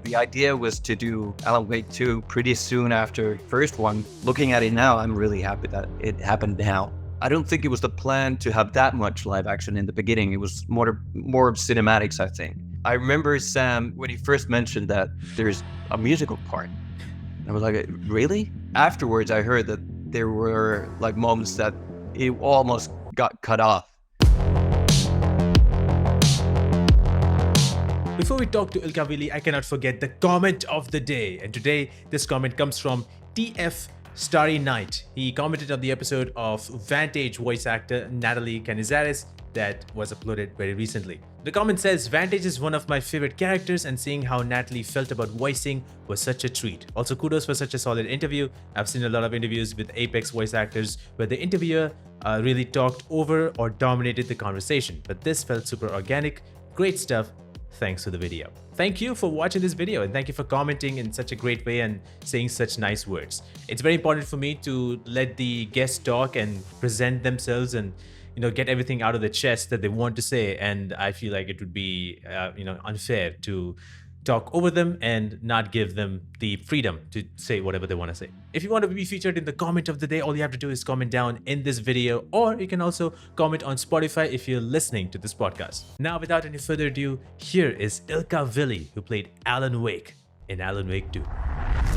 The idea was to do Alan Wake 2 pretty soon after first one. Looking at it now, I'm really happy that it happened now. I don't think it was the plan to have that much live action in the beginning. It was more cinematics, I think. I remember Sam, when he first mentioned that there's a musical part. I was like, really? Afterwards, I heard that there were like moments that it almost got cut off. Before we talk to Ilkka Villi, I cannot forget the comment of the day. And today, this comment comes from TF Starry Night. He commented on the episode of Vantage voice actor Natalie Canizares that was uploaded very recently. The comment says, Vantage is one of my favorite characters and seeing how Natalie felt about voicing was such a treat. Also, kudos for such a solid interview. I've seen a lot of interviews with Apex voice actors where the interviewer really talked over or dominated the conversation, but this felt super organic. Great stuff. Thanks for the video. Thank you for watching this video and thank you for commenting in such a great way and saying such nice words. It's very important for me to let the guests talk and present themselves and get everything out of the chest that they want to say, and I feel like it would be unfair to talk over them and not give them the freedom to say whatever they want to say. If you want to be featured in the comment of the day, all you have to do is comment down in this video, or you can also comment on Spotify if you're listening to this podcast. Now, without any further ado, here is Ilkka Villi, who played Alan Wake in Alan Wake 2.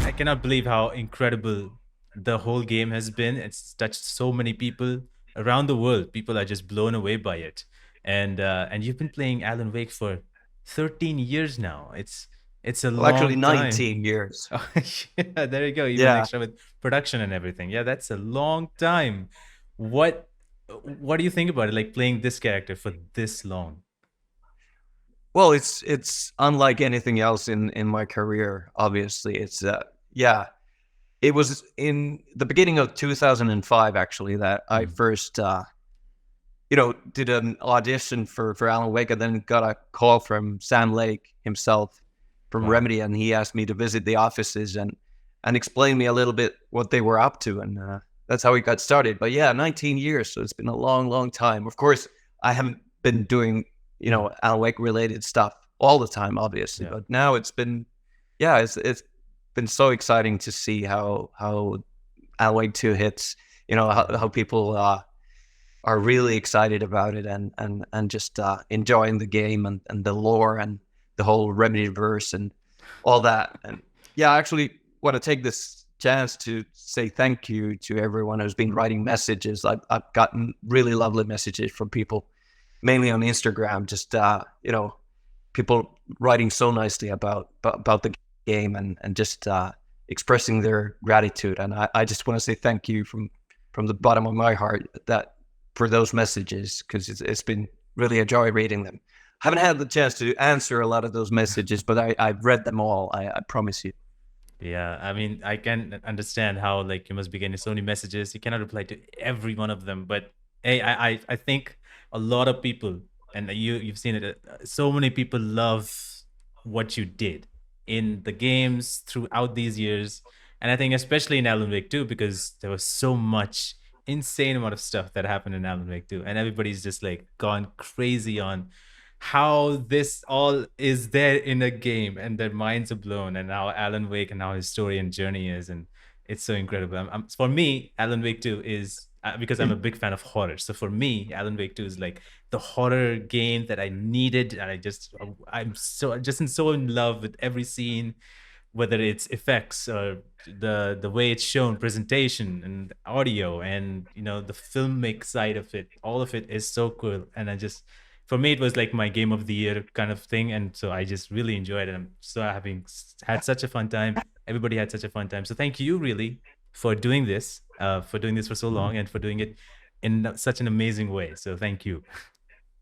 I cannot believe how incredible the whole game has been. It's touched so many people around the world. People are just blown away by it. And you've been playing Alan Wake for 13 years now. It's a long actually 19 time. years. Oh, yeah, there you go. Even extra with production and everything. Yeah, that's a long time. What do you think about it, like playing this character for this long? Well, it's unlike anything else in my career. Obviously, it's it was in the beginning of 2005 actually that I first did an audition for Alan Wake, and then got a call from Sam Lake himself from Remedy, and he asked me to visit the offices and explain me a little bit what they were up to, and that's how we got started. But yeah, 19 years, so it's been a long time. Of course, I haven't been doing Alan Wake related stuff all the time, obviously, but now it's been it's been so exciting to see how Alan Wake 2 hits. How people are really excited about it and just enjoying the game and the lore and the whole Remedy-verse and all that. And I actually want to take this chance to say thank you to everyone who's been writing messages. I've gotten really lovely messages from people, mainly on Instagram, just people writing so nicely about the game and just expressing their gratitude. And I just want to say thank you from the bottom of my heart for those messages, because it's been really a joy reading them. I haven't had the chance to answer a lot of those messages, but I've read them all, I promise you. Yeah, I mean, I can understand how you must be getting so many messages. You cannot reply to every one of them, but hey, I think a lot of people, and you've seen it, so many people love what you did in the games throughout these years. And I think especially in Alan Wake 2, because there was so much insane amount of stuff that happened in Alan Wake 2, and everybody's just gone crazy on how this all is there in a game, and their minds are blown, and how Alan Wake and how his story and journey is, and it's so incredible. For me, Alan Wake 2 is because I'm a big fan of horror. So for me, Alan Wake 2 is the horror game that I needed, and I'm so in love with every scene, whether it's effects or the way it's shown, presentation and audio, and the filmic side of it. All of it is so cool, and for me it was my game of the year kind of thing, and so I just really enjoyed it. I'm so having had such a fun time. Everybody had such a fun time. So thank you really for doing this for so long, and for doing it in such an amazing way. So thank you.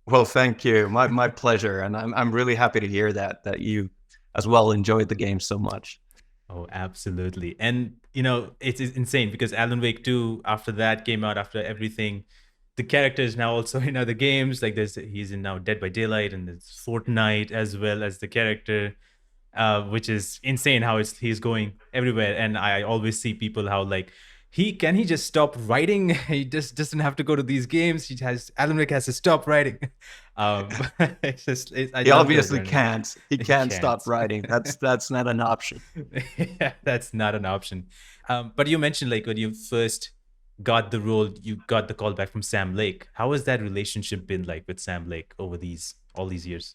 Well, thank you. My pleasure, and I'm really happy to hear that you as well enjoyed the game so much. Oh, absolutely. And it's insane because Alan Wake 2, after that came out, after everything, the character is now also in other games. He's in now Dead by Daylight, and there's Fortnite as well as the character, which is insane how he's going everywhere. And I always see people how Can he just stop writing? He just doesn't have to go to these games. Alan Wake has to stop writing. I He love the obviously journey. can't. He He can't can't. stop writing. That's not an option. Yeah, that's not an option. But you mentioned like when you first got the role, you got the call back from Sam Lake. How has that relationship been like with Sam Lake over all these years?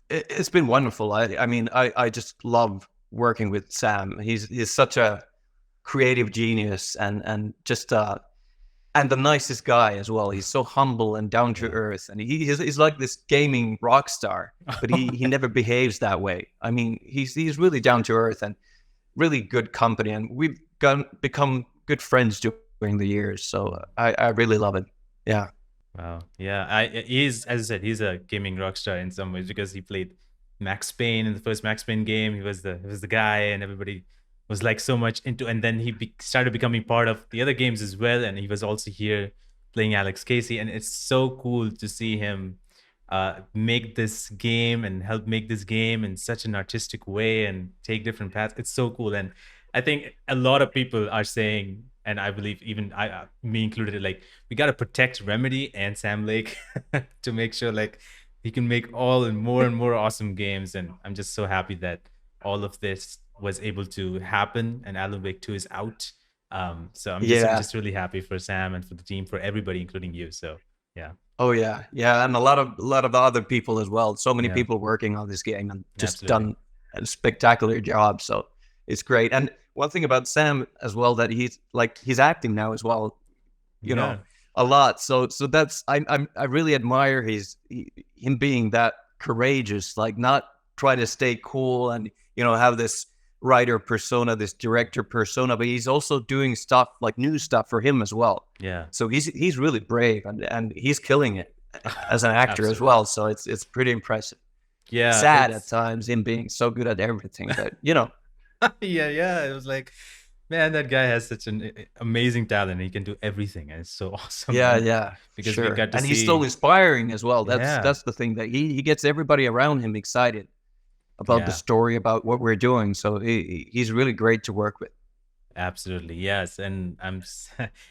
It's been wonderful. I mean, I just love working with Sam. He's such a creative genius and just and the nicest guy as well. He's so humble and down to earth, and he's like this gaming rock star, but he never behaves that way. I mean, he's really down to earth and really good company, and we've become good friends during the years. So I really love it. Yeah. Wow. Yeah. He's, as I said, he's a gaming rock star in some ways because he played Max Payne in the first Max Payne game. He was the guy, and everybody was like so much into. And then he started becoming part of the other games as well. And he was also here playing Alex Casey. And it's so cool to see him make this game and help make this game in such an artistic way and take different paths. It's so cool. And I think a lot of people are saying, and I believe even me included, like we got to protect Remedy and Sam Lake to make sure like he can make all and more awesome games. And I'm just so happy that all of this was able to happen and Alan Wake 2 is out. So I'm Yeah. just really happy for Sam and for the team, for everybody, including you. So yeah. Oh yeah, yeah, and a lot of the other people as well. So many Yeah. people working on this game and just Absolutely. done a spectacular job. So it's great. And one thing about Sam as well, that he's acting now as well, you know, a lot. So that's I really admire him being that courageous, like not try to stay cool and have this writer persona, this director persona, but he's also doing stuff like new stuff for him as well. Yeah. So he's really brave and he's killing it as an actor as Absolutely. well. So it's pretty impressive. Yeah. Sad at times him being so good at everything, but Yeah. It was like, man, that guy has such an amazing talent. He can do everything, and it's so awesome. yeah, because sure. we got to And see. he's so inspiring as well. Yeah. That's the thing, that he gets everybody around him excited about the Yeah. story, about what we're doing. So he's really great to work with. Absolutely, yes. And I mean,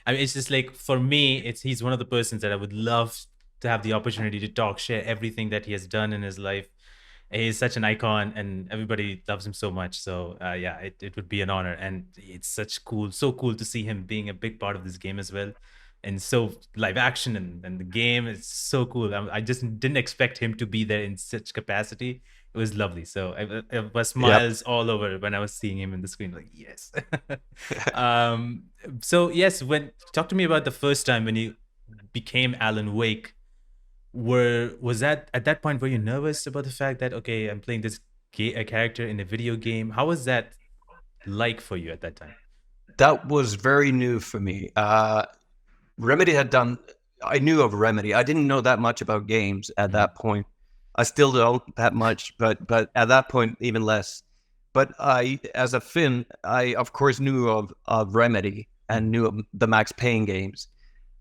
it's just like for me, he's one of the persons that I would love to have the opportunity to share everything that he has done in his life. He's such an icon, and everybody loves him so much. So yeah, it would be an honor, and it's so cool to see him being a big part of this game as well. And so live action and the game is so cool. I just didn't expect him to be there in such capacity. It was lovely. So it was smiles all over when I was seeing him in the screen. Like, yes. So yes, talk to me about the first time when you became Alan Wake. Was that at that point, were you nervous about the fact that, okay, I'm playing this a character in a video game? How was that like for you at that time? That was very new for me. Remedy I knew of Remedy. I didn't know that much about games at that point. I still don't that much, but at that point, even less. But as a Finn, I of course knew of Remedy and knew of the Max Payne games.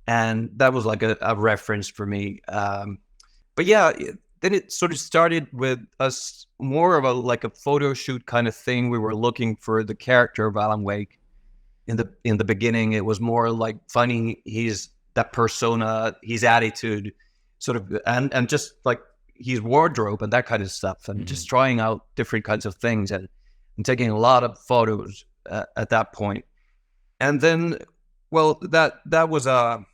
And that was like a reference for me. But yeah, then it sort of started with us more of a photo shoot kind of thing. We were looking for the character of Alan Wake. In the beginning, it was more like finding that persona, his attitude, sort of, and just like his wardrobe and that kind of stuff, and just trying out different kinds of things and taking a lot of photos at that point. And then, well, that was a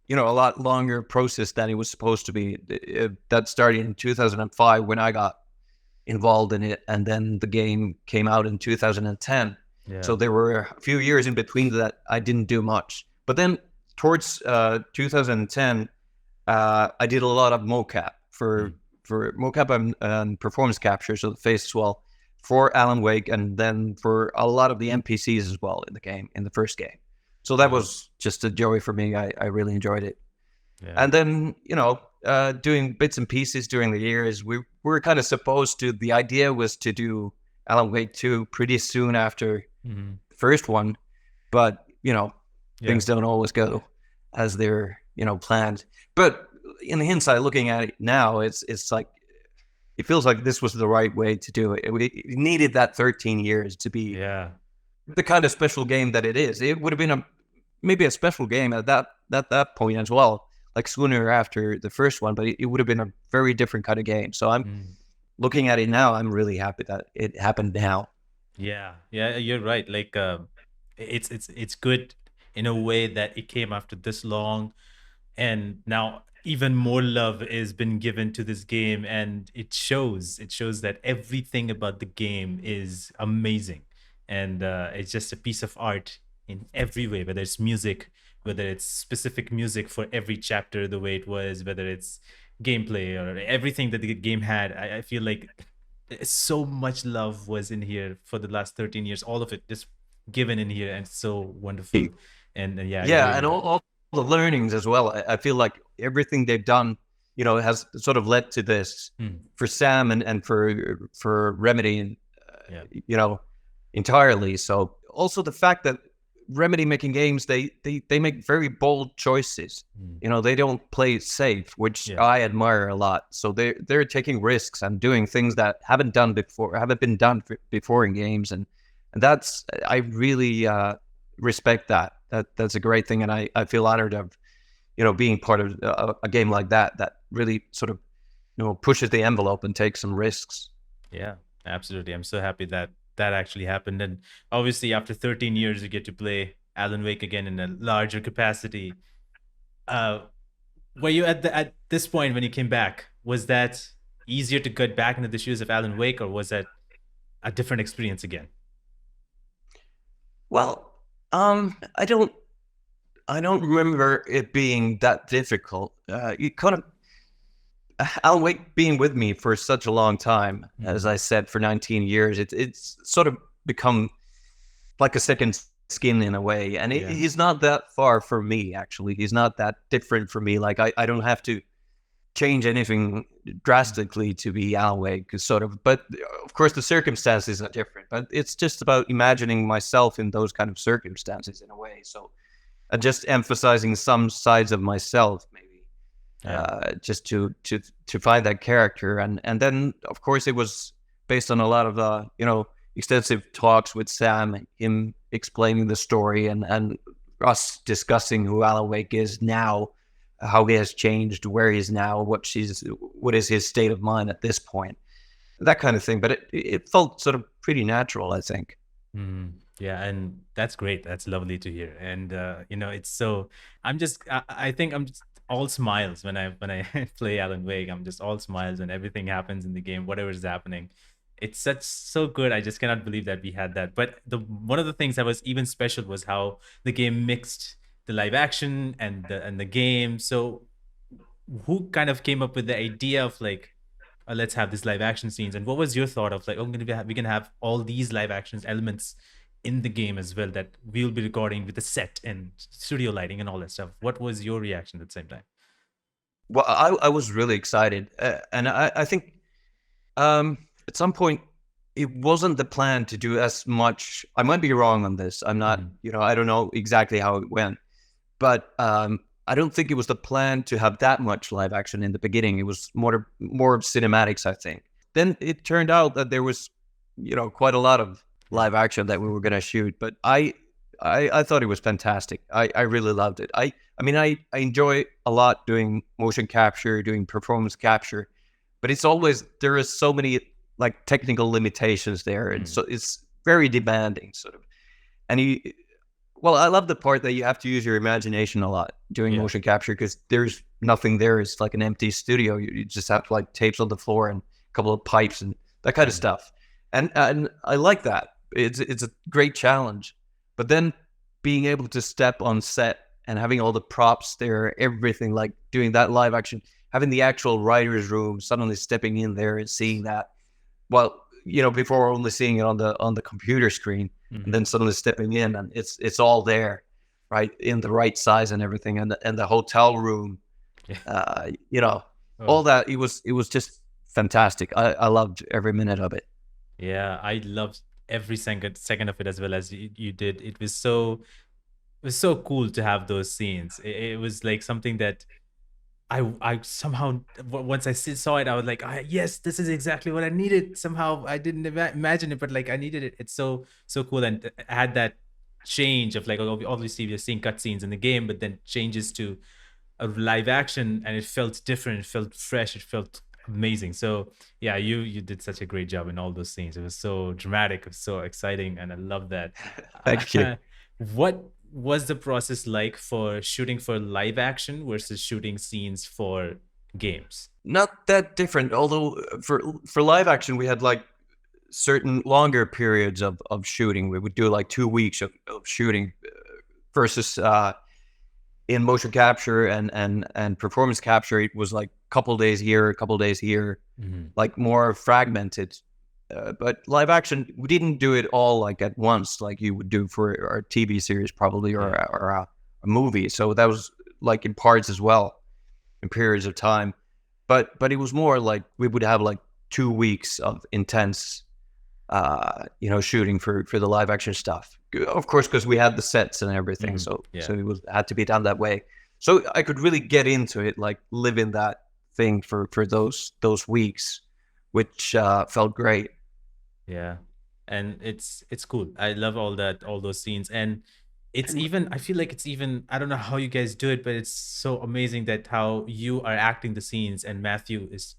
lot longer process than it was supposed to be. That started in 2005 when I got involved in it, and then the game came out in 2010. Yeah. So there were a few years in between that I didn't do much. But then towards 2010, I did a lot of mocap for mocap and performance capture, so the face as well, for Alan Wake, and then for a lot of the NPCs as well in the first game. So that was just a joy for me. I really enjoyed it. Yeah. And then, doing bits and pieces during the years, we were kind of supposed to, the idea was to do Alan Wake 2 pretty soon after the first one. But, things don't always go as they're, planned. But in hindsight, looking at it now, it's like, it feels like this was the right way to do it. It needed that 13 years to be the kind of special game that it is. It would have been maybe a special game at that point as well, like sooner after the first one, but it would have been a very different kind of game. So I'm looking at it now. I'm really happy that it happened now. Yeah, yeah, you're right. Like, it's good in a way that it came after this long, and now even more love has been given to this game, and it shows that everything about the game is amazing, and it's just a piece of art in every way, whether it's music, whether it's specific music for every chapter the way it was, whether it's gameplay or everything that the game had. I feel like so much love was in here for the last 13 years, all of it just given in here, and it's so wonderful. And yeah, I agree Yeah, and with that. all the learnings as well. I feel like everything they've done, has sort of led to this for Sam and for Remedy, Yeah. you know, entirely. So also the fact that Remedy making games, they make very bold choices. They don't play it safe, which Yeah. I admire a lot. So they're taking risks and doing things that haven't been done before in games, and that's I really respect that. That's a great thing, and I feel honored of being part of a game like that really sort of pushes the envelope and takes some risks. Yeah, absolutely. I'm so happy that that actually happened. And obviously, after 13 years, you get to play Alan Wake again in a larger capacity. Uh, were you at this point when you came back? Was that easier to get back into the shoes of Alan Wake, or was that a different experience again? Well, I don't remember it being that difficult. You kind of Alan Wake being with me for such a long time, as I said, for 19 years. It's sort of become like a second skin in a way, and Yeah. he's not that far from me. Actually, he's not that different from me. Like I don't have to change anything drastically to be Alan Wake, sort of. But of course, the circumstances are different. But it's just about imagining myself in those kind of circumstances in a way. So, just emphasizing some sides of myself, maybe, Yeah. just to find that character, and then of course it was based on a lot of extensive talks with Sam, him explaining the story, and us discussing who Alan Wake is now, how he has changed, where he is now, what is his state of mind at this point, that kind of thing. But it felt sort of pretty natural, I think. Yeah, and that's great. That's lovely to hear. And it's so I think I'm just all smiles when I play Alan Wake. I'm just all smiles when everything happens in the game, whatever is happening. It's such so good. I just cannot believe that we had that. But the one of the things that was even special was how the game mixed the live action and the game. So who kind of came up with the idea of like, let's have these live action scenes, and what was your thought of like, oh, we can have all these live action elements in the game as well that we'll be recording with the set and studio lighting and all that stuff? What was your reaction at the same time? Well, I was really excited, and I think at some point it wasn't the plan to do as much. I might be wrong on this. I'm not, I don't know exactly how it went, but I don't think it was the plan to have that much live action in the beginning. It was more cinematics, I think. Then it turned out that there was, quite a lot of live action that we were gonna shoot. But I thought it was fantastic. I really loved it. I mean, I enjoy a lot doing motion capture, doing performance capture, but there is so many like technical limitations there, and so it's very demanding, sort of. And well, I love the part that you have to use your imagination a lot doing motion capture, because there's nothing there. It's like an empty studio. You just have to like tapes on the floor and a couple of pipes and that kind of stuff. And I like that. It's a great challenge. But then being able to step on set and having all the props there, everything, like doing that live action, having the actual writer's room, suddenly stepping in there and seeing that, well, before only seeing it on the computer screen, and then suddenly stepping in and it's all there, right, in the right size and everything, and the hotel room, all that. It was just fantastic. I loved every minute of it. Yeah, I loved every second of it as well as you did. It was so cool to have those scenes. It was like something that I somehow once saw it, I was like, yes, this is exactly what I needed. Somehow I didn't imagine it, but like I needed it. It's so cool, and I had that change of like, obviously we're seeing cutscenes in the game, but then changes to a live action, and it felt different. It felt fresh. It felt amazing. So yeah, you did such a great job in all those scenes. It was so dramatic. It was so exciting, and I love that. Thank you. What was the process like for shooting for live action versus shooting scenes for games? Not that different, although for live action we had like certain longer periods of shooting. We would do like 2 weeks of shooting versus in motion capture and performance capture, it was like a couple days here, a couple days here, like more fragmented. But live action, we didn't do it all like at once, like you would do for a TV series probably, or a movie. So that was like in parts as well, in periods of time. But it was more like we would have like 2 weeks of intense, shooting for the live action stuff. Of course, because we had the sets and everything, so it had to be done that way. So I could really get into it, like live in that thing for those weeks, which felt great. Yeah, and it's cool. I love all those scenes, and it's even, I feel like it's even, I don't know how you guys do it, but it's so amazing that how you are acting the scenes and Matthew is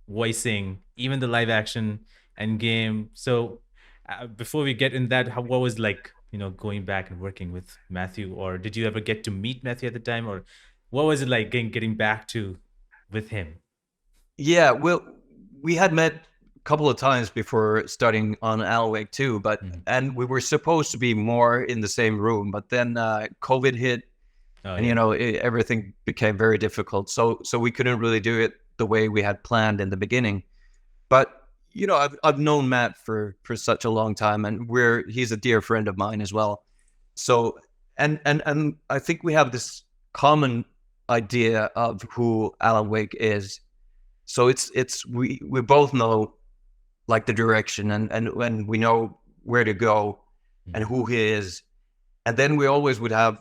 voicing even the live action and game. So before we get in that, what was like, going back and working with Matthew, or did you ever get to meet Matthew at the time, or what was it like getting back to with him? Yeah, well, we had met a couple of times before starting on Alan Wake 2, and we were supposed to be more in the same room, but then COVID hit, everything became very difficult. So we couldn't really do it the way we had planned in the beginning. But I've known Matt for such a long time, and he's a dear friend of mine as well. So and I think we have this common idea of who Alan Wake is. So we both know like the direction and we know where to go and who he is. And then we always would have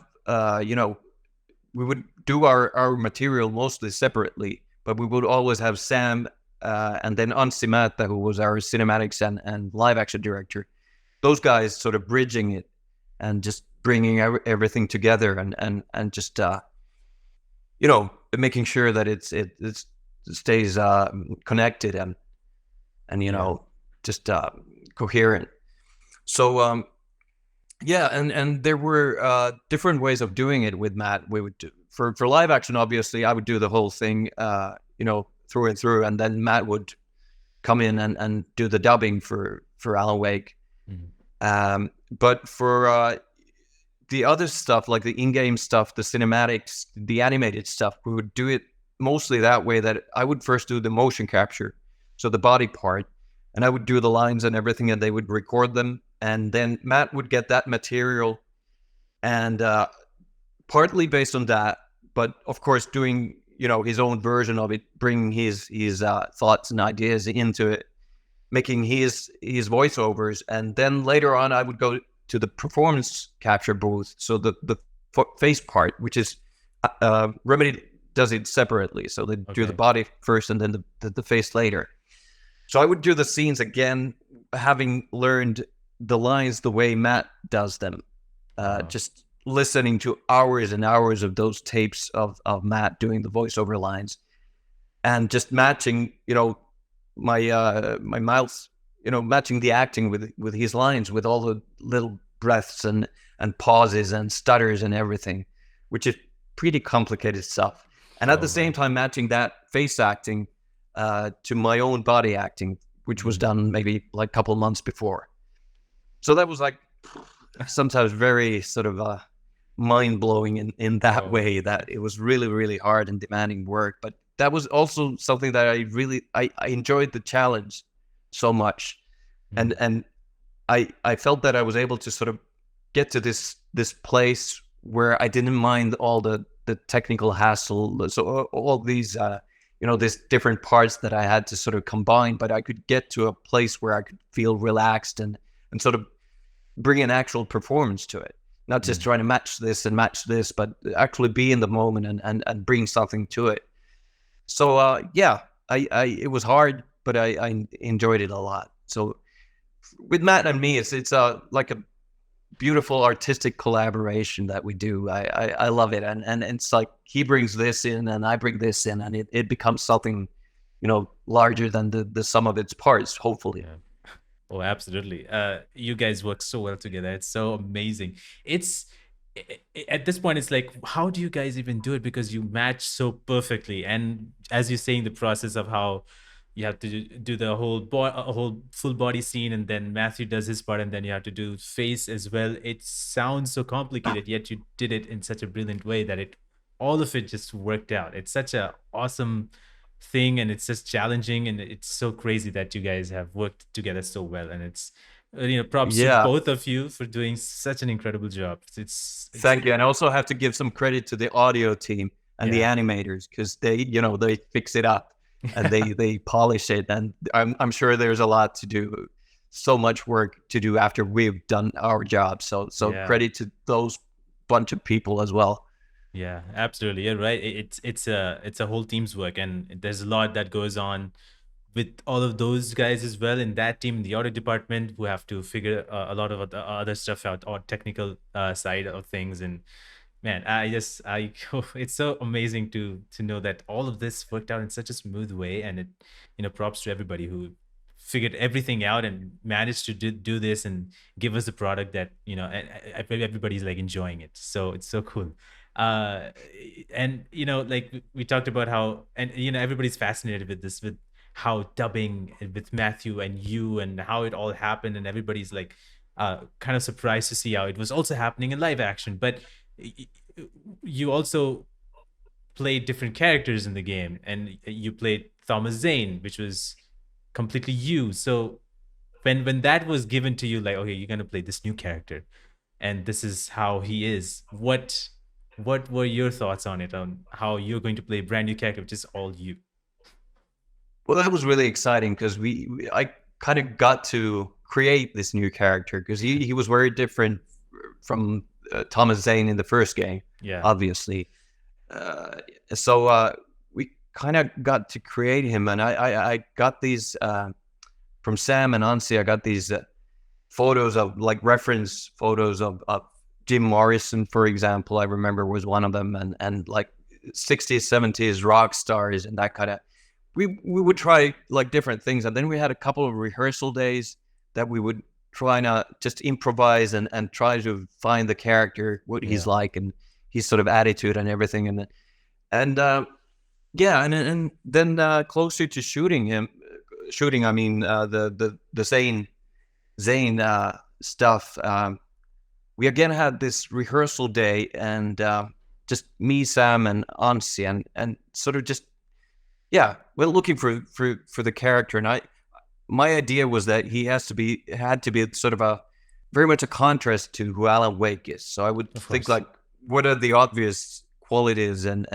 we would do our material mostly separately, but we would always have Sam and then Anssi Määttä, who was our cinematics and live action director. Those guys sort of bridging it and just bringing everything together and just making sure that it stays connected and just coherent. So and there were different ways of doing it with Matt. We would do for live action, obviously I would do the whole thing through and through, and then Matt would come in and do the dubbing for Alan Wake. But for the other stuff, like the in-game stuff, the cinematics, the animated stuff, we would do it mostly that way, that I would first do the motion capture, so the body part, and I would do the lines and everything, and they would record them, and then Matt would get that material, and partly based on that, but of course doing his own version of it, bringing his thoughts and ideas into it, making his voiceovers, and then later on I would go to the performance capture booth, so the face part, which is Remedy does it separately, so they do the body first and then the face later. So I would do the scenes again, having learned the lines the way Matt does them, just listening to hours and hours of those tapes of Matt doing the voiceover lines, and just matching my mouth, matching the acting with his lines, with all the little breaths and pauses and stutters and everything, which is pretty complicated stuff. And at the same time, matching that face acting to my own body acting, which was done maybe like a couple of months before. So that was like sometimes very sort of mind-blowing in that way, that it was really, really hard and demanding work. But that was also something that I enjoyed the challenge so much. And I felt that I was able to sort of get to this place where I didn't mind all the technical hassle, so all these these different parts that I had to sort of combine, but I could get to a place where I could feel relaxed and sort of bring an actual performance to it, not just trying to match this, but actually be in the moment and bring something to it. So yeah, I it was hard, but I enjoyed it a lot. So with Matt and me, it's like a beautiful artistic collaboration that we do. I love it, and it's like he brings this in and I bring this in, and it becomes something, larger than the sum of its parts, hopefully. Yeah. Oh, absolutely. You guys work so well together. It's so amazing. It's at this point, it's like, how do you guys even do it? Because you match so perfectly. And as you're saying, the process of how you have to do the whole full body scene, and then Matthew does his part, and then you have to do face as well. It sounds so complicated, yet you did it in such a brilliant way that all of it just worked out. It's such a awesome thing, and it's just challenging, and it's so crazy that you guys have worked together so well. And it's props to Yeah, both of you for doing such an incredible job. It's thank you. And I also have to give some credit to the audio team and the yeah. animators, because they fix it up and they polish it. And I'm sure there's a lot to do, so much work to do after we've done our job. So Yeah. credit to those bunch of people as well. Yeah, absolutely. You're right. It's a whole team's work, and there's a lot that goes on with all of those guys as well in that team, in the audio department, who have to figure a lot of other stuff out, or technical side of things. And man, it's so amazing to know that all of this worked out in such a smooth way. And props to everybody who figured everything out and managed to do this and give us a product that everybody's like enjoying it. So it's so cool. uh and like we talked about how, and everybody's fascinated with this, with how dubbing with Matthew and you, and how it all happened, and everybody's like kind of surprised to see how it was also happening in live action. But you also played different characters in the game, and you played Thomas Zane, which was completely you. So when that was given to you, like, okay, you're gonna play this new character, and this is how he is, what were your thoughts on it, on how you're going to play a brand new character, which is all you? Well, that was really exciting because I kind of got to create this new character, because he was very different from Thomas Zane in the first game, Yeah. obviously. Uh, so we kind of got to create him, and I got these from Sam and Ansi. I got these photos of, like, reference photos of Jim Morrison, for example. I remember was one of them, and like 60s, 70s rock stars and that kind of. We would try like different things, and then we had a couple of rehearsal days that we would try to just improvise and try to find the character, what he's Yeah. like, and his sort of attitude and everything. And yeah, and then closer to shooting, I mean, the Zane stuff. We again had this rehearsal day, and just me, Sam, and Ansi, and sort of just, yeah, we're looking for the character. And my idea was that he had to be sort of a very much a contrast to who Alan Wake is. So I would Of think, course. like, what are the obvious qualities and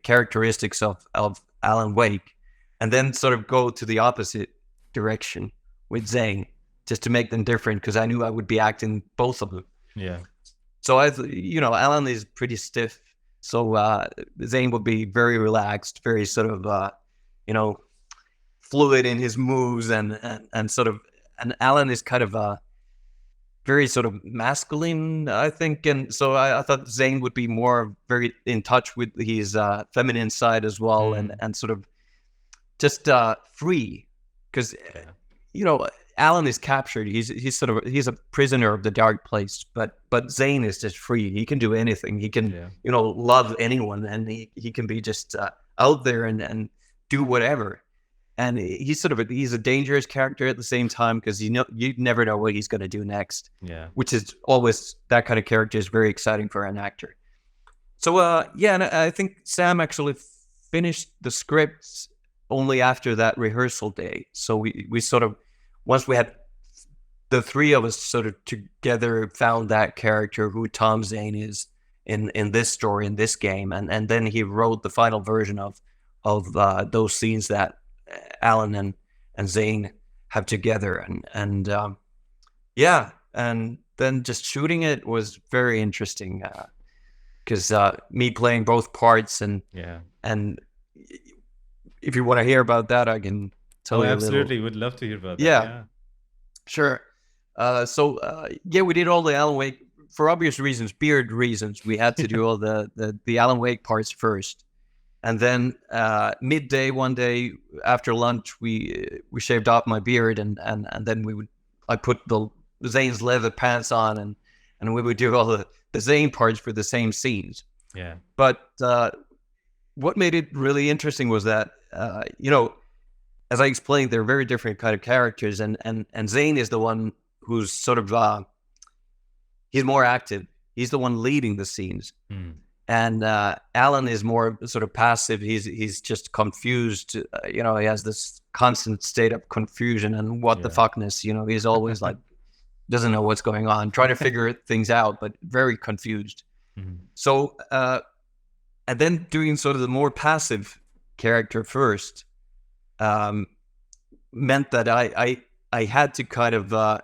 characteristics of Alan Wake, and then sort of go to the opposite direction with Zane, just to make them different, because I knew I would be acting both of them. Yeah. So Alan is pretty stiff. So Zane would be very relaxed, very sort of, fluid in his moves, and sort of, and Alan is kind of very sort of masculine, I think. And so I thought Zane would be more very in touch with his feminine side as well, and sort of just free, because Yeah. Alan is captured. He's a prisoner of the dark place, but Zane is just free. He can do anything. He can Yeah. love anyone, and he can be just out there and do whatever. And he's a dangerous character at the same time, because you never know what he's going to do next, Yeah. which is always, that kind of character is very exciting for an actor. So yeah, and I think Sam actually finished the scripts only after that rehearsal day. So we sort of, once we had the three of us sort of together, found that character, who Tom Zane is in this story, in this game, and then he wrote the final version of those scenes that Alan and Zane have together, and yeah, and then just shooting it was very interesting, because me playing both parts, Yeah. and if you want to hear about that, I can tell Oh, you a little. absolutely. Would love to hear about that. Yeah, Yeah. sure. Yeah, we did all the Alan Wake for obvious reasons, beard reasons. We had to do all the Alan Wake parts first, and then midday one day after lunch, we shaved off my beard, and then I put the Zane's leather pants on, and we would do all the Zane parts for the same scenes. Yeah. But what made it really interesting was that as I explained, they're very different kind of characters, and Zane is the one who's sort of he's more active. He's the one leading the scenes, and Alan is more sort of passive. He's just confused. He has this constant state of confusion and what the fuckness. He's always like doesn't know what's going on, trying to figure things out, but very confused. So, and then doing sort of the more passive character first meant that I had to kind of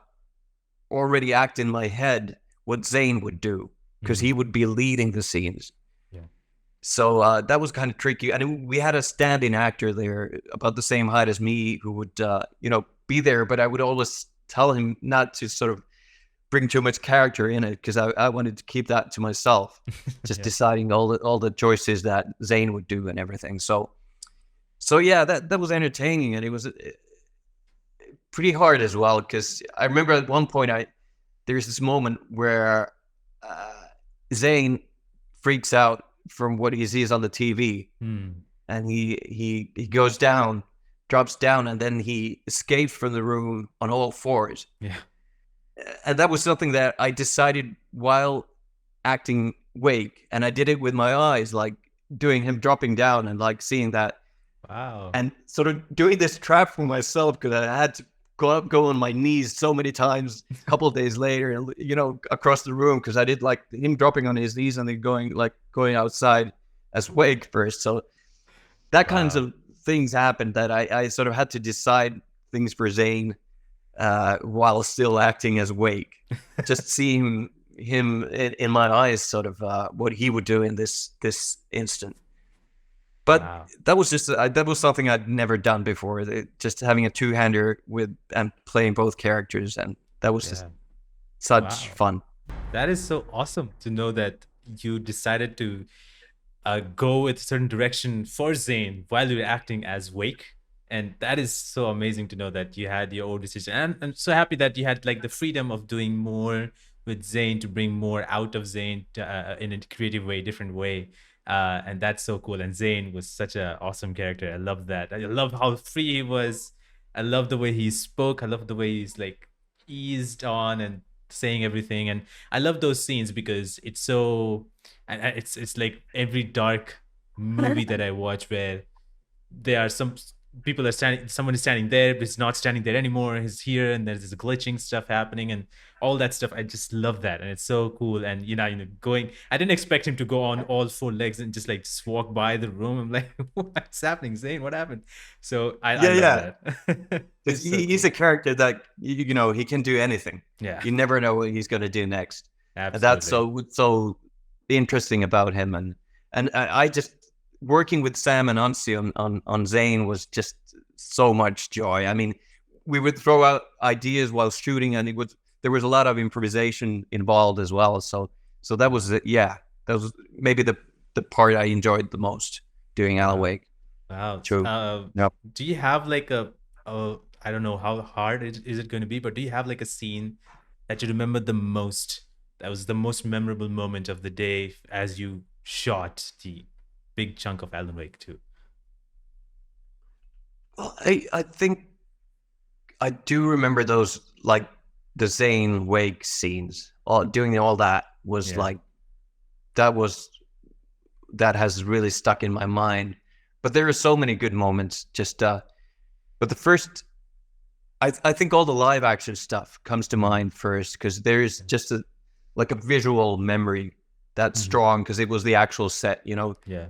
already act in my head what Zane would do, because he would be leading the scenes. Yeah. So that was kind of tricky. And we had a stand-in actor there about the same height as me who would, be there, but I would always tell him not to sort of bring too much character in it, because I wanted to keep that to myself, just deciding all the choices that Zane would do and everything. So yeah, that was entertaining, and it was pretty hard as well, because I remember at one point there's this moment where Zane freaks out from what he sees on the TV, and he goes down, drops down, and then he escapes from the room on all fours. Yeah. And that was something that I decided while acting Wake, and I did it with my eyes, like doing him dropping down and like seeing that. Wow. And sort of doing this trap for myself, because I had to go on my knees so many times a couple of days later, across the room, because I did like him dropping on his knees and then going outside as Wake first. So that kinds of things happened, that I sort of had to decide things for Zane while still acting as Wake, just seeing him in my eyes, sort of what he would do in this instant. But that was something I'd never done before. Just having a two-hander and playing both characters, and that was just such fun. That is so awesome to know that you decided to go with a certain direction for Zane while you were acting as Wake. And that is so amazing to know that you had your own decision. And I'm so happy that you had like the freedom of doing more with Zane, to bring more out of Zane in a creative way, different way. And that's so cool. And Zane was such an awesome character. I love that. I love how free he was. I love the way he spoke. I love the way he's like eased on and saying everything. And I love those scenes because it's so, and it's like every dark movie that I watch where there are some people are standing, someone is standing there, but it's not standing there anymore. He's here, and there's this glitching stuff happening and all that stuff. I just love that, and it's so cool. And going, I didn't expect him to go on all four legs and just walk by the room. I'm like, what's happening, Zane? What happened? So I love that. He's a character that he can do anything. Yeah, you never know what he's going to do next. Absolutely. And that's so interesting about him. And I just, working with Sam and Ansi on Zane was just so much joy. I mean, we would throw out ideas while shooting, and there was a lot of improvisation involved as well. So that was it. Yeah, that was maybe the part I enjoyed the most doing Alan Wake. Wow. True. Yep. Do you have like a I don't know how hard is it going to be, but do you have like a scene that you remember the most? That was the most memorable moment of the day as you shot the big chunk of Alan Wake 2? Well, I think I do remember those, like the Zane Wake scenes. Doing all that was that has really stuck in my mind. But there are so many good moments. But the first, I think all the live action stuff comes to mind first, because there's just a visual memory that's strong, because it was the actual set,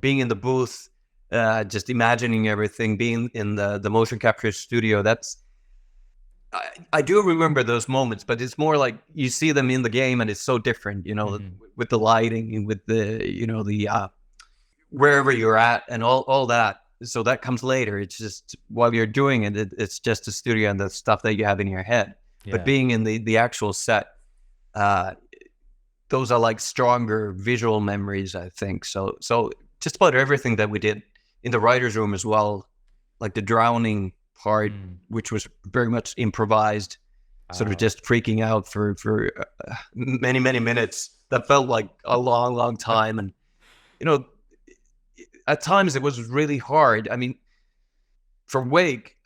being in the booth, just imagining everything, being in the motion capture studio. I do remember those moments, but it's more like you see them in the game and it's so different, with the lighting and with the, the wherever you're at and all that. so that comes later. It's just while you're doing it, it's just the studio and the stuff that you have in your head. But Yeah. being in the actual set, uh, those are like stronger visual memories, I think. So just about everything that we did in the writers' room as well, like the drowning part, which was very much improvised, sort of just freaking out for many minutes. That felt like a long time, and you know, at times it was really hard. I mean, for Wake,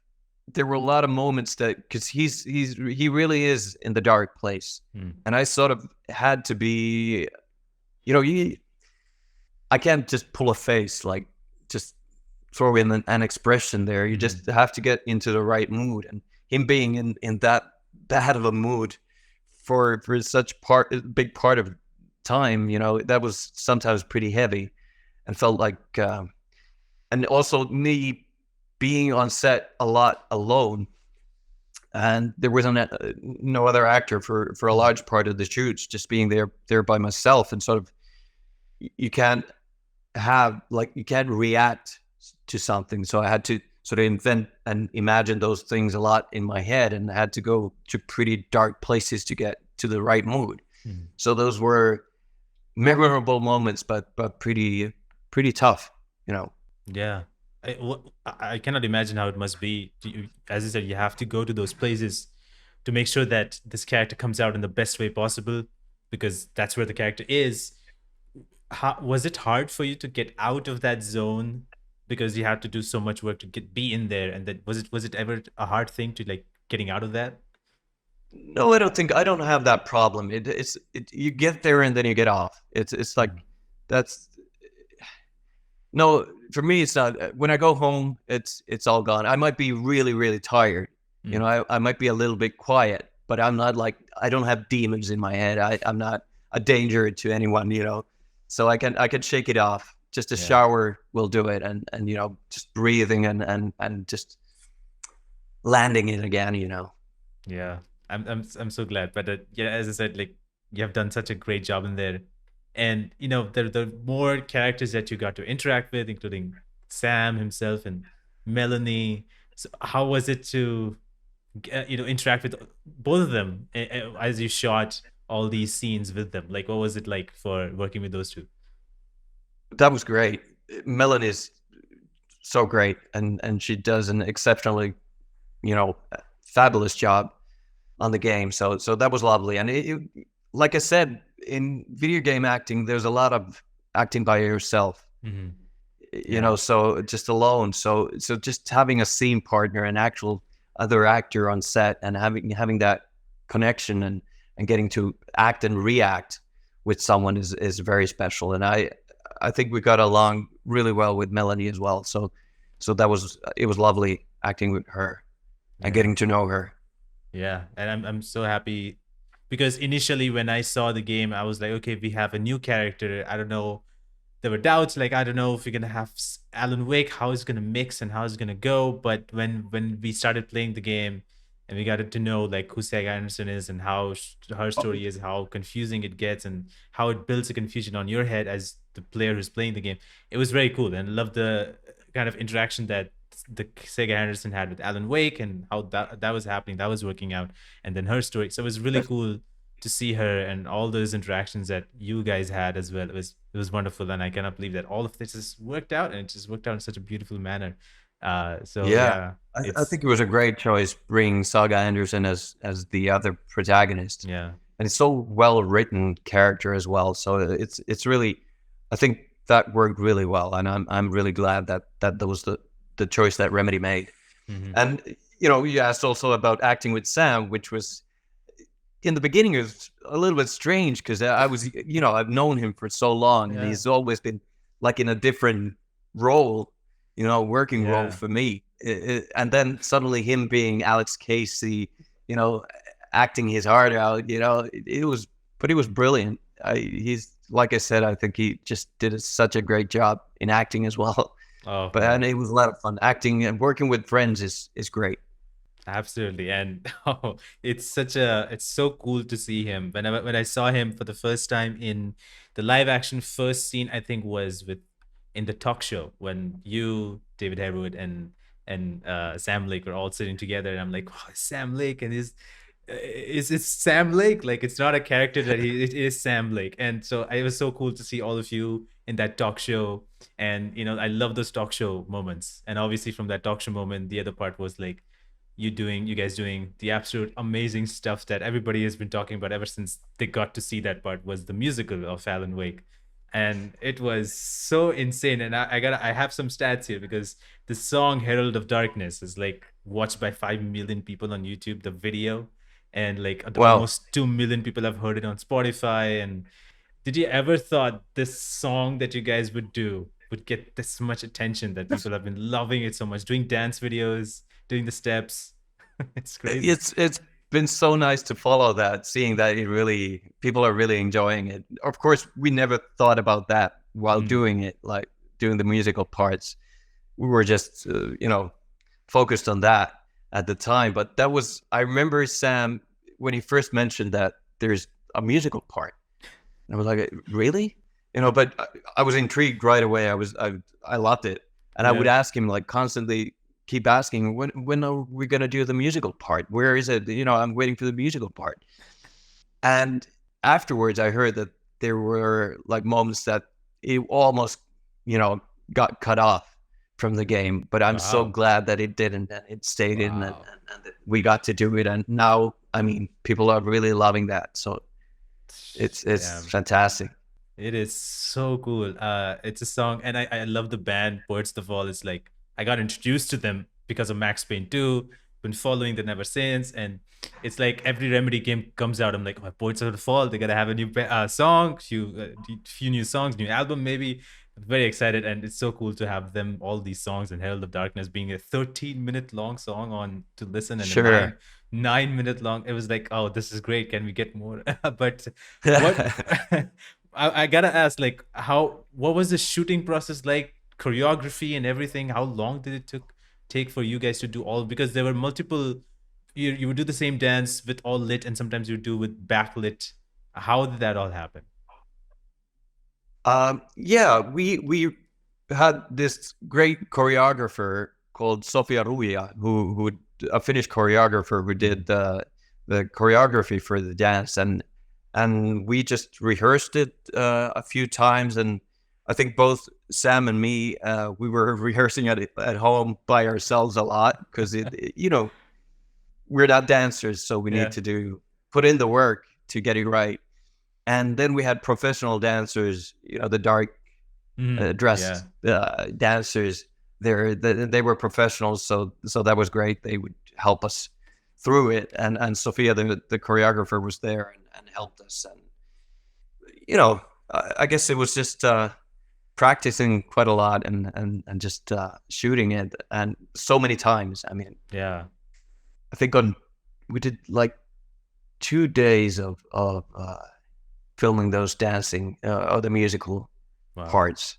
there were a lot of moments that because he really is in the dark place, and I sort of had to be, I can't just pull a face like just throw in an expression there. You just have to get into the right mood, and him being in that bad of a mood for such big part of time, that was sometimes pretty heavy, and felt like, and also me being on set a lot alone, and there wasn't no other actor for a large part of the shoots, just being there by myself, and sort of you can't react to something. So I had to sort of invent and imagine those things a lot in my head, and I had to go to pretty dark places to get to the right mood. So those were memorable moments, but pretty tough, Yeah. I cannot imagine how it must be. As you said, you have to go to those places to make sure that this character comes out in the best way possible, because that's where the character is. Was it hard for you to get out of that zone because you had to do so much work to be in there? And that was it ever a hard thing to like getting out of that? No, I don't have that problem. It's you get there and then you get off. It's like that's no, for me it's not. When I go home, it's all gone. I might be really tired. I might be a little bit quiet, but I'm not like, I don't have demons in my head. I'm not a danger to anyone, so I can shake it off. Just a shower will do it, and just breathing and just landing it again. Yeah, I'm so glad. But yeah, as I said, like you have done such a great job in there, and the more characters that you got to interact with, including Sam himself and Melanie. So how was it to interact with both of them as you shot all these scenes with them? Like, what was it like for working with those two? That was great. Melanie's so great, and she does an exceptionally, fabulous job on the game. So that was lovely. And like I said, in video game acting, there's a lot of acting by yourself. So just alone. So just having a scene partner, an actual other actor on set, and having that connection and getting to act and react with someone is very special. And I think we got along really well with Melanie as well. So it was lovely acting with her and getting to know her. Yeah, and I'm so happy because initially when I saw the game, I was like, okay, we have a new character. I don't know. There were doubts, like I don't know if we're gonna have Alan Wake, how it's gonna mix and how it's gonna go. But when we started playing the game and we got to know like who Saga Anderson is and how her story is, how confusing it gets, and how it builds a confusion on your head as the player who's playing the game, it was very cool. And I love the kind of interaction that the Saga Anderson had with Alan Wake and how that was happening, that was working out, and then her story. So it was really cool to see her and all those interactions that you guys had as well. It was wonderful, and I cannot believe that all of this has worked out, and it just worked out in such a beautiful manner. So yeah, I think it was a great choice bringing Saga Anderson as the other protagonist. Yeah, and it's so well written character as well. So it's really, I think that worked really well, and I'm really glad that was the choice that Remedy made. And you asked also about acting with Sam, which was, in the beginning, it was a little bit strange because I was, I've known him for so long, and he's always been like in a different role, working role for me. And then suddenly him being Alex Casey, acting his heart out, it was brilliant. He's, like I said, I think he just did such a great job in acting as well. And it was a lot of fun. Acting and working with friends is great. Absolutely. And it's so cool to see him. When I saw him for the first time in the live action first scene, I think was with in the talk show when you, David Harewood, and Sam Lake were all sitting together, and I'm like, wow, Sam Lake, and is it Sam Lake? Like, it's not a character that it is Sam Lake. And so it was so cool to see all of you in that talk show. And I love those talk show moments. And obviously from that talk show moment, the other part was like you guys doing the absolute amazing stuff that everybody has been talking about ever since they got to see that part, was the musical of Alan Wake. And it was so insane. And I have some stats here, because the song Herald of Darkness is like watched by 5 million people on YouTube, the video, and like Wow. almost 2 million people have heard it on Spotify. And did you ever thought this song that you guys would do would get this much attention, that people have been loving it so much, doing dance videos, doing the steps? It's crazy. It's been so nice to follow that, seeing that people are really enjoying it. Of course, we never thought about that while doing it, like doing the musical parts. We were just focused on that at the time. But I remember Sam when he first mentioned that there's a musical part. And I was like, really? But I was intrigued right away. I loved it. And I would ask him, like, constantly, keep asking, when are we going to do the musical part? Where is it? I'm waiting for the musical part. And afterwards, I heard that there were like moments that it almost, got cut off from the game. But I'm so glad that it didn't, and it stayed in, and we got to do it. And now, I mean, people are really loving that. So it's fantastic. It is so cool. It's a song, and I love the band Birds the Fall. It's like I got introduced to them because of Max Payne 2. Been following them ever since, and it's like every Remedy game comes out, I'm like, oh, Birds of the Fall, they gotta have a new song, few new songs, new album maybe. I'm very excited, and it's so cool to have them, all these songs, and Herald of Darkness being a 13-minute long song on to listen, and Sure. a 9-minute long. It was like, oh, this is great. Can we get more? But what I gotta ask, like, what was the shooting process like, choreography and everything? How long did it take for you guys to do all? Because there were multiple. You would do the same dance with all lit, and sometimes you do with backlit. How did that all happen? Yeah, we had this great choreographer called Sofia Ruia, who a Finnish choreographer who did the choreography for the dance, and we just rehearsed it a few times. And I think both Sam and me, we were rehearsing at home by ourselves a lot, because we're not dancers, so we need to put in the work to get it right. And then we had professional dancers, the dark dressed dancers. They were professionals, so that was great. They would help us through it, and Sophia, the choreographer, was there and helped us. And I guess it was just practicing quite a lot and just shooting it, and so many times. I mean, I think we did like 2 days of filming those dancing or the musical parts.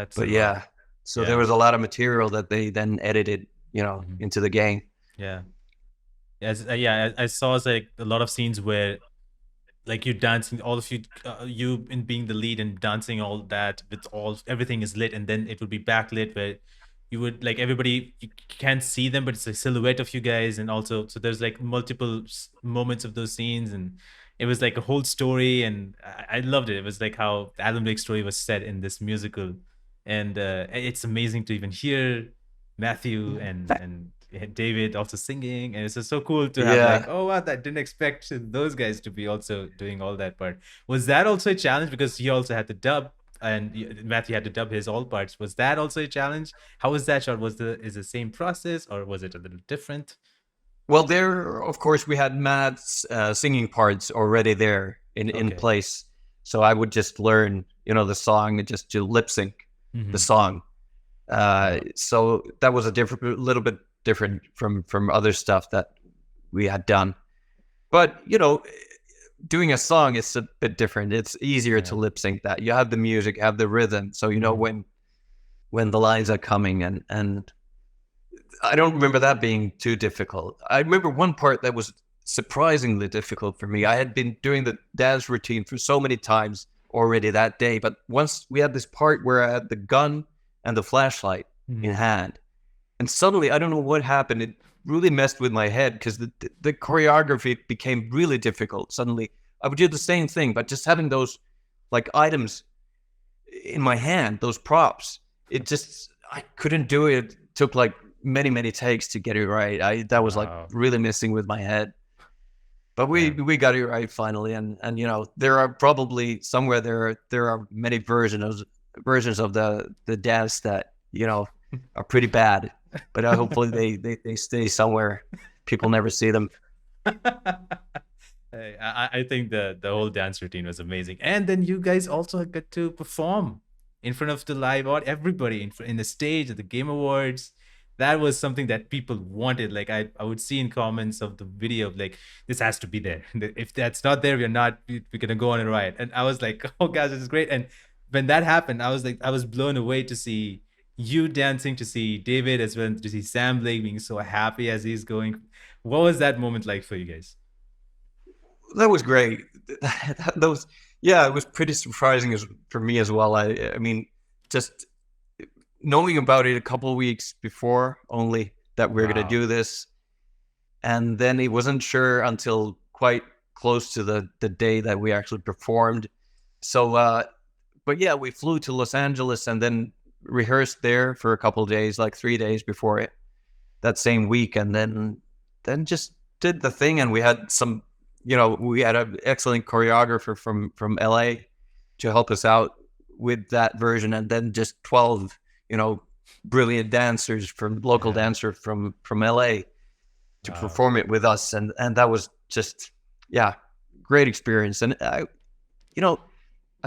So there was a lot of material that they then edited, into the game. I saw like a lot of scenes where like you're dancing, all of you in being the lead and dancing, all that with everything is lit, and then it would be backlit where you would, like, everybody, you can't see them, but it's a silhouette of you guys. And also, so there's like multiple moments of those scenes, and it was like a whole story, and I loved it. It was like how the Alan Wake story was set in this musical, and it's amazing to even hear Matthew and David also singing, and it's just so cool to have like, oh wow, I didn't expect those guys to be also doing all that part. Was that also a challenge, because he also had to dub, and Matthew had to dub his all parts? Was that also a challenge? How was that shot? Is the same process, or was it a little different? Well, there, of course, we had Matt's singing parts already there in place. So I would just learn, the song, and just to lip sync the song. So that was a little bit different from other stuff that we had done. But, doing a song is a bit different. It's easier to lip sync that. You have the music, have the rhythm, so you know when the lines are coming, and I don't remember that being too difficult. I remember one part that was surprisingly difficult for me. I had been doing the dance routine for so many times already that day. But once we had this part where I had the gun and the flashlight in hand, and suddenly, I don't know what happened. It really messed with my head because the choreography became really difficult. Suddenly, I would do the same thing, but just having those like items in my hand, those props, I couldn't do it. It took like many takes to get it right. That was like really messing with my head. But we got it right finally, and there are probably somewhere there are many versions of the dance that are pretty bad, but hopefully they stay somewhere. People never see them. I think the whole dance routine was amazing, and then you guys also got to perform in front of the live audience, everybody in the stage at the Game Awards. That was something that people wanted. Like I would see in comments of the video, like, this has to be there. If that's not there, we're gonna go on a riot. And I was like, oh gosh, this is great. And when that happened, I was blown away to see you dancing, to see David as well, to see Sam Blake being so happy as he's going. What was that moment like for you guys? That was great. It was pretty surprising for me as well. I mean, just knowing about it a couple of weeks before only that we're going to do this. And then he wasn't sure until quite close to the day that we actually performed. So, but yeah, we flew to Los Angeles and then rehearsed there for a couple of days, like 3 days before it, that same week. And then just did the thing. And we had we had an excellent choreographer from LA to help us out with that version. And then just 12 brilliant dancers from local dancer from LA to perform it with us. And that was just, great experience. And I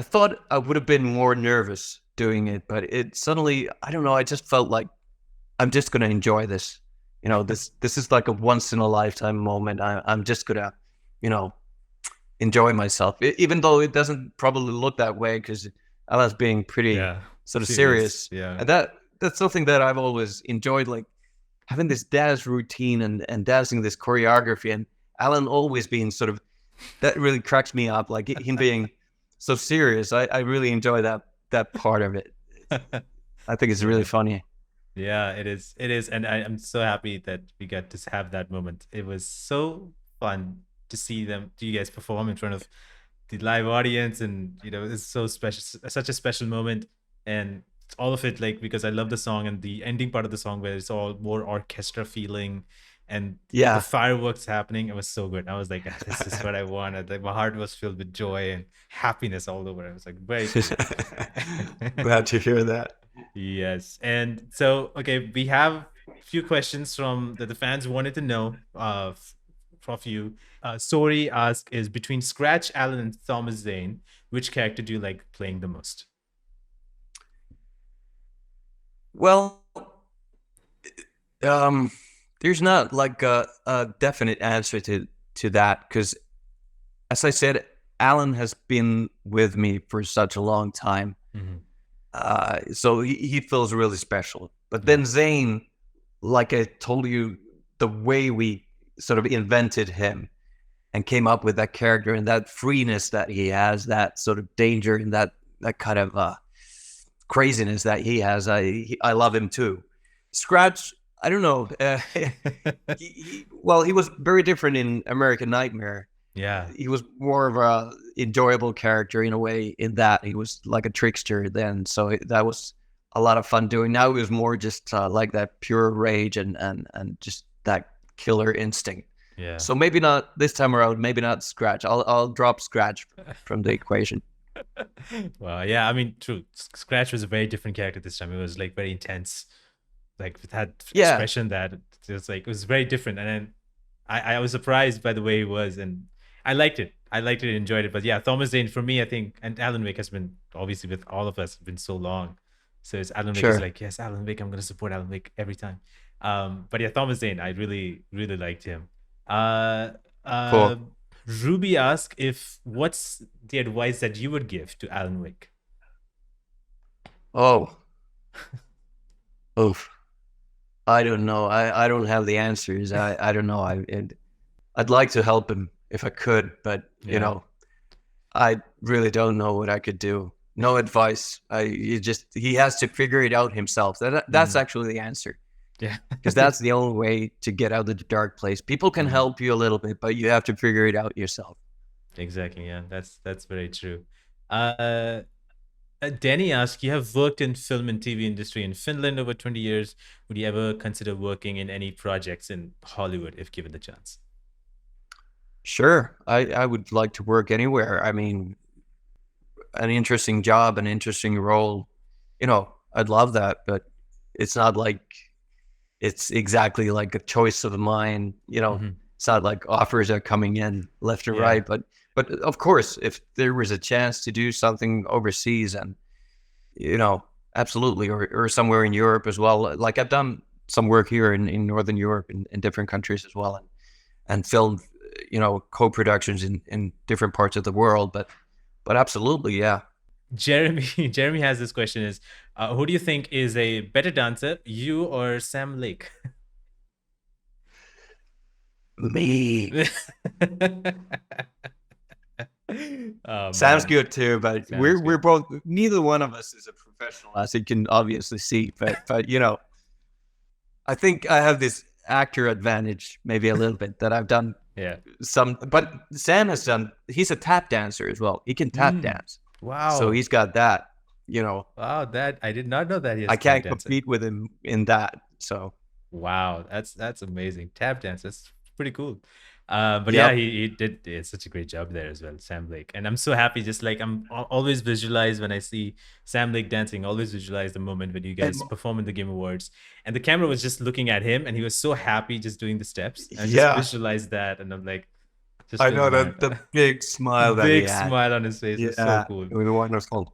thought I would have been more nervous doing it, but it suddenly, I don't know, I just felt like I'm just going to enjoy this. This is like a once in a lifetime moment. I'm just going to, enjoy myself, even though it doesn't probably look that way because I was being pretty sort of serious. Yeah. And that's something that I've always enjoyed, like having this dance routine and dancing this choreography, and Alan always being sort of, that really cracks me up, like him being so serious. I really enjoy that part of it. I think it's really funny. Yeah, it is. And I'm so happy that we got to have that moment. It was so fun to see you guys perform in front of the live audience, and it's so special, such a special moment. And all of it, like, because I love the song and the ending part of the song where it's all more orchestra feeling and the fireworks happening. It was so good. I was like, this is what I wanted. Like, my heart was filled with joy and happiness all over. I was like, very glad to hear that. Yes. And so, okay, we have a few questions from that the fans wanted to know from you. Sori asked, is between Scratch, Alan, and Thomas Zane, which character do you like playing the most? Well, there's not like a definite answer to that, because as I said, Alan has been with me for such a long time. So he feels really special. But then Zane, like I told you, the way we sort of invented him and came up with that character and that freeness that he has, that sort of danger and that kind of craziness that he has, I love him too. Scratch, I don't know. He was very different in American Nightmare. Yeah, he was more of a enjoyable character in a way, in that he was like a trickster then. So that was a lot of fun doing. Now it was more just like that pure rage and just that killer instinct. Yeah. So maybe not this time around. Maybe not Scratch. I'll drop Scratch from the equation. Well, yeah. I mean, true. Scratch was a very different character this time. It was like very intense, like with that expression that it was very different. And then I was surprised by the way he was, and I liked it. Enjoyed it. But yeah, Thomas Zane for me, I think, and Alan Wake has been, obviously with all of us, been so long. So it's Alan Wake is like, yes, Alan Wake, I'm going to support Alan Wake every time. But yeah, Thomas Zane, I really, really liked him. Cool. Ruby asked what's the advice that you would give to Alan Wake? Oh. Oof. I don't know. I don't have the answers. I don't know. I'd like to help him if I could, but you know, I really don't know what I could do. No advice. He has to figure it out himself. That's actually the answer, Yeah. because that's the only way to get out of the dark place. People can help you a little bit, but you have to figure it out yourself. Exactly. Yeah, that's very true. Uh, Danny asks, you have worked in film and TV industry in Finland over 20 years. Would you ever consider working in any projects in Hollywood if given the chance? Sure, I would like to work anywhere. I mean, an interesting job, an interesting role, I'd love that, but it's not like it's exactly like a choice of mine. It's not like offers are coming in left and Yeah. right, but of course, if there was a chance to do something overseas, and absolutely, or somewhere in Europe as well. Like I've done some work here in Northern Europe, in different countries as well, and filmed, co-productions in different parts of the world. But absolutely, yeah. Jeremy Jeremy has this question is, who do you think is a better dancer, you or Sam Lake? Me. Oh Sounds man. good too, but Sounds we're good. both, neither one of us is a professional, as you can obviously see. But I think I have this actor advantage, maybe a little bit, that I've done Yeah. some. But Sam has done. He's a tap dancer as well. He can tap dance, so Wow. he's got that. You know, Wow, that I did not know that he I has tap can't dancing. compete with him in that. So Wow, that's amazing. Tap dance, that's pretty cool. But yeah, yep. he did such a great job there as well, Sam Lake. And I'm so happy, just like always visualize when I see Sam Lake dancing, always visualize the moment when you And guys perform in the Game Awards. And the camera was just looking at him and he was so happy just doing the steps. And just yeah, visualize that. And I'm like, just I feels know my that the big smile that he big had. smile on his face was so Yeah, cool. it was wonderful.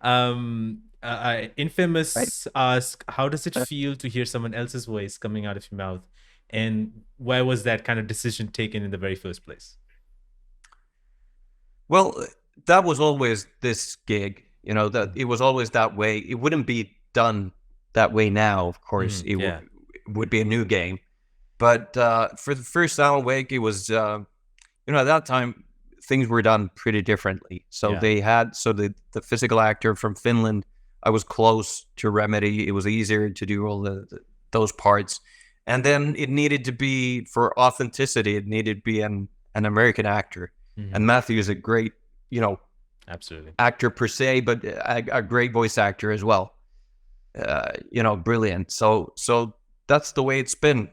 Right. Infamous ask, how does it feel to hear someone else's voice coming out of your mouth? And why was that kind of decision taken in the very first place? Well, that was always this gig. That it was always that way. It wouldn't be done that way now. Of course, Yeah. it would be a new game. But for the first Alan Wake, it was at that time things were done pretty differently. So Yeah. the physical actor from Finland, I was close to Remedy. It was easier to do all those parts, and then it needed to be, for authenticity, it needed to be an American actor. And Matthew is a great, Absolutely. actor per se, but a great voice actor as well. Brilliant. So that's the way it's been.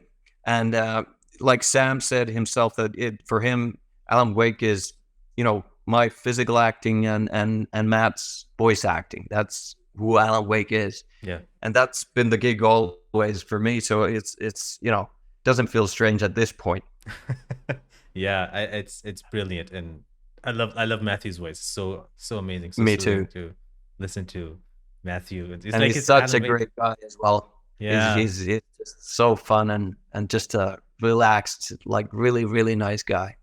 And like Sam said himself, that for him, Alan Wake is, my physical acting and Matt's voice acting. That's who Alan Wake is. Yeah. And that's been the gig always for me. So it's doesn't feel strange at this point. Yeah, it's brilliant, and I love Matthew's voice. So amazing, so Me soothing too. to listen to Matthew. It's And like he's it's such a Alan Wake. great guy as well. Yeah. He's just so fun and just a relaxed, like really, really nice guy.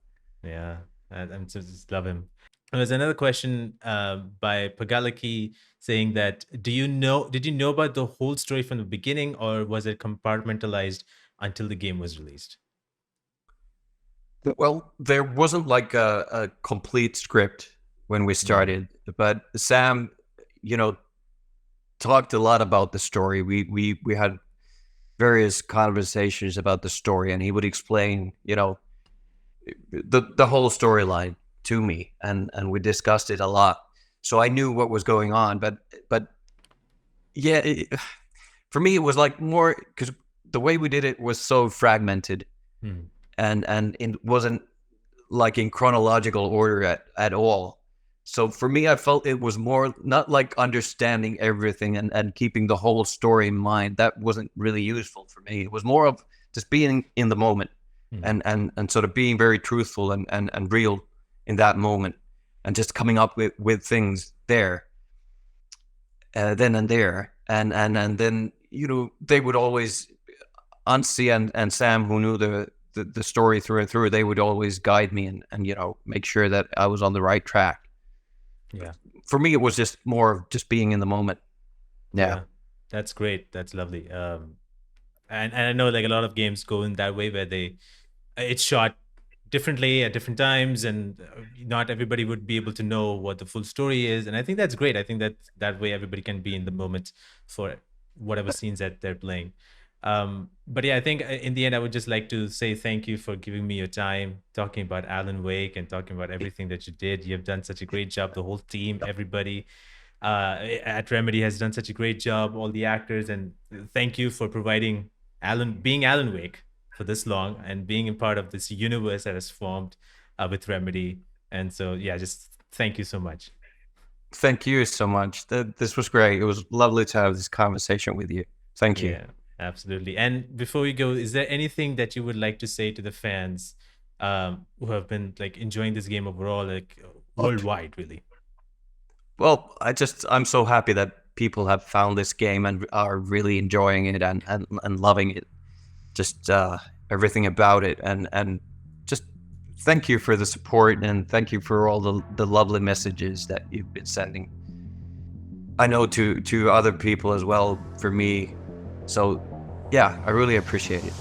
Yeah, I'm just love him. There's another question by Pagalaki saying that did you know about the whole story from the beginning, or was it compartmentalized until the game was released? Well, there wasn't like a complete script when we started, but Sam, talked a lot about the story. We had various conversations about the story, and he would explain, the whole storyline to me, and we discussed it a lot. So I knew what was going on, but yeah, for me it was like more because the way we did it was so fragmented, and it wasn't like in chronological order at all. So for me, I felt it was more not like understanding everything and keeping the whole story in mind. That wasn't really useful for me. It was more of just being in the moment, and sort of being very truthful and real in that moment, and just coming up with things there, then and there. And then, they would always, Ansi and Sam, who knew the story through and through, they would always guide me and make sure that I was on the right track. Yeah. For me, it was just more of just being in the moment. Yeah. That's great. That's lovely. And I know like a lot of games go in that way where it's shot differently at different times, and not everybody would be able to know what the full story is. And I think that's great. I think that that way everybody can be in the moment for whatever scenes that they're playing. But yeah, I think in the end, I would just like to say thank you for giving me your time, talking about Alan Wake and talking about everything that you did. You have done such a great job, the whole team, everybody at Remedy has done such a great job, all the actors, and thank you for providing being Alan Wake for this long and being a part of this universe that has formed with Remedy. And so, yeah, just thank you so much. Thank you so much. This was great. It was lovely to have this conversation with you. Thank you. Yeah, absolutely. And before we go, is there anything that you would like to say to the fans who have been like enjoying this game overall, like worldwide, really? Well, I'm so happy that people have found this game and are really enjoying it and loving it. Just everything about it, and just thank you for the support, and thank you for all the lovely messages that you've been sending. I know to other people as well, for me. So yeah, I really appreciate it.